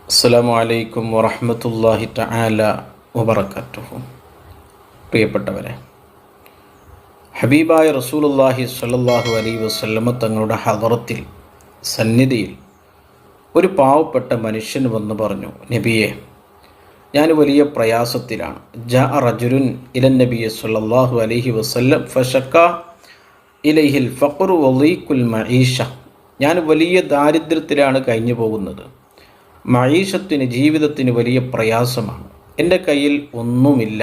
അസ്സലാമു അലൈക്കും വറഹ്മത്തുള്ളാഹി തആല വബറകാതുഹു. പ്രിയപ്പെട്ടവരെ, ഹബീബായ റസൂലുള്ളാഹി സ്വല്ലല്ലാഹു അലൈഹി വസല്ലമ തങ്ങളുടെ ഹദറത്തിൽ, സന്നിധിയിൽ ഒരു പാവപ്പെട്ട മനുഷ്യൻ വന്ന് പറഞ്ഞു, നബിയെ, ഞാൻ വലിയ പ്രയാസത്തിലാണ്. ജാഅ റജുലുൻ ഇലൻ നബിയ്യി സ്വല്ലല്ലാഹു അലൈഹി വസല്ലം ഫശക്ക ഇലൈഹിൽ ഫഖ്റു വളീഖുൽ മഈഷ. ഞാൻ വലിയ ദാരിദ്ര്യത്തിലാണ് കഴിഞ്ഞു പോകുന്നത്. മഈഷത്തിന്, ജീവിതത്തിന് വലിയ പ്രയാസമാണ്. എൻ്റെ കയ്യിൽ ഒന്നുമില്ല.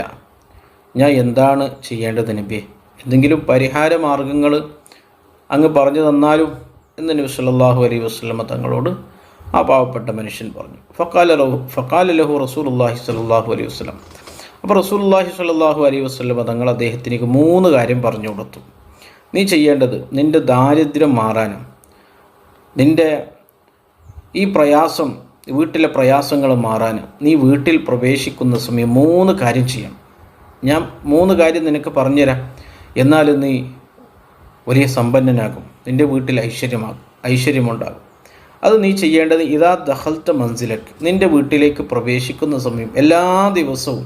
ഞാൻ എന്താണ് ചെയ്യേണ്ടത് നബിയെ? എന്തെങ്കിലും പരിഹാര മാർഗങ്ങൾ അങ്ങ് പറഞ്ഞു തന്നാലും എന്ന് നബി സല്ലല്ലാഹു അലൈഹി വസല്ലമ തങ്ങളോട് ആ പാവപ്പെട്ട മനുഷ്യൻ പറഞ്ഞു. ഫഖാല ലഹു റസൂലുള്ളാഹി സ്വല്ലല്ലാഹു അലൈഹി വസല്ലം. അപ്പോൾ റസൂലുള്ളാഹി സ്വല്ലല്ലാഹു അലൈഹി വസല്ലമ തങ്ങൾ അദ്ദേഹത്തിനേക്ക് 3 കാര്യം പറഞ്ഞു കൊടുത്തു. നീ ചെയ്യേണ്ടത്, നിൻ്റെ ദാരിദ്ര്യം മാറാനും നിൻ്റെ ഈ പ്രയാസം, വീട്ടിലെ പ്രയാസങ്ങൾ മാറാനും നീ വീട്ടിൽ പ്രവേശിക്കുന്ന സമയം 3 കാര്യം ചെയ്യണം. ഞാൻ 3 കാര്യം നിനക്ക് പറഞ്ഞുതരാം. എന്നാലും നീ വലിയ സമ്പന്നനാകും, നിൻ്റെ വീട്ടിൽ ഐശ്വര്യമുണ്ടാകും. അത് നീ ചെയ്യേണ്ടത്, ഇദാ ദഖൽത മൻസിലക്, നിൻ്റെ വീട്ടിലേക്ക് പ്രവേശിക്കുന്ന സമയം, എല്ലാ ദിവസവും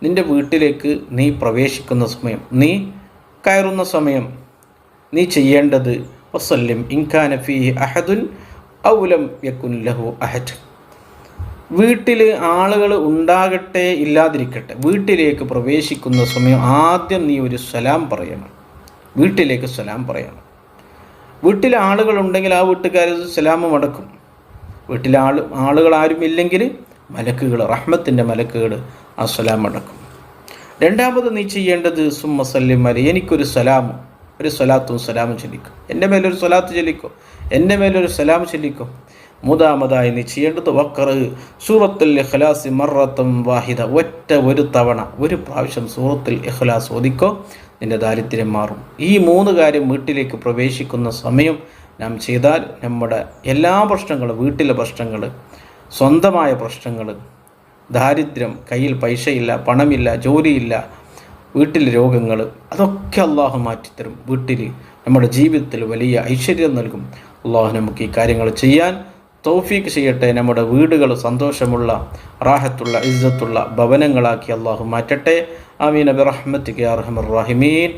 നിൻ്റെ വീട്ടിലേക്ക് നീ പ്രവേശിക്കുന്ന സമയം, നീ കയറുന്ന സമയം നീ ചെയ്യേണ്ടത്, വസല്ലിം ഇൻകാന ഫീഹി അഹദുൻ ഔ ലം യകുൻ ലഹു അഹദ്. വീട്ടിൽ ആളുകൾ ഉണ്ടാകട്ടെ ഇല്ലാതിരിക്കട്ടെ, വീട്ടിലേക്ക് പ്രവേശിക്കുന്ന സമയം ആദ്യം നീ ഒരു സലാം പറയണം. വീട്ടിലേക്ക് സലാം പറയണം. വീട്ടിൽ ആളുകളുണ്ടെങ്കിൽ ആ വീട്ടുകാർ സലാം മടക്കും. വീട്ടിൽ ആളുകൾ ആരും ഇല്ലെങ്കിൽ മലക്കുകൾ, റഹ്മത്തിൻ്റെ മലക്കുകൾ ആ സലാം മടക്കും. രണ്ടാമത് നീ ചെയ്യേണ്ടത്, സുമ്മ സല്ലിം അലൈഹി, എനിക്കൊരു സലാം, ഒരു സ്വലാത്തും സലാമും ചൊല്ലിക്കും. എൻ്റെ മേലൊരു സ്വലാത്ത് ചൊല്ലിക്കോ, എൻ്റെ മേലൊരു സലാം ചൊല്ലിക്കോ. മൂന്നാമതായി നീ ചെയ്യേണ്ടത്, വഖറ് സൂറത്തുൽ ഇഖ്ലാസ് മറത്തം വാഹിദ, ഒരു തവണ, ഒരു പ്രാവശ്യം സൂറത്തുൽ ഇഖ്ലാസ് ഓതിക്കോ, നിൻ്റെ ദാരിദ്ര്യം മാറും. ഈ 3 കാര്യം വീട്ടിലേക്ക് പ്രവേശിക്കുന്ന സമയം നാം ചെയ്താൽ നമ്മുടെ എല്ലാ പ്രശ്നങ്ങളും, വീട്ടിലെ പ്രശ്നങ്ങൾ, സ്വന്തമായ പ്രശ്നങ്ങൾ, ദാരിദ്ര്യം, കയ്യിൽ പൈസയില്ല, പണമില്ല, ജോലിയില്ല, വീട്ടിൽ രോഗങ്ങൾ, അതൊക്കെ അള്ളാഹു മാറ്റിത്തരും. വീട്ടിൽ നമ്മുടെ ജീവിതത്തിൽ വലിയ ഐശ്വര്യം നൽകും. അള്ളാഹു നമുക്ക് ഈ കാര്യങ്ങൾ ചെയ്യാൻ തൗഫീഖ് ചെയ്യട്ടെ. നമ്മുടെ വീടുകൾ സന്തോഷമുള്ള, റാഹത്തുള്ള, ഇസ്സത്തുള്ള ഭവനങ്ങളാക്കി അള്ളാഹു മാറ്റട്ടെ. ആമീൻ ബിറഹ്മതിക യാ അർഹമർ റഹീമീൻ.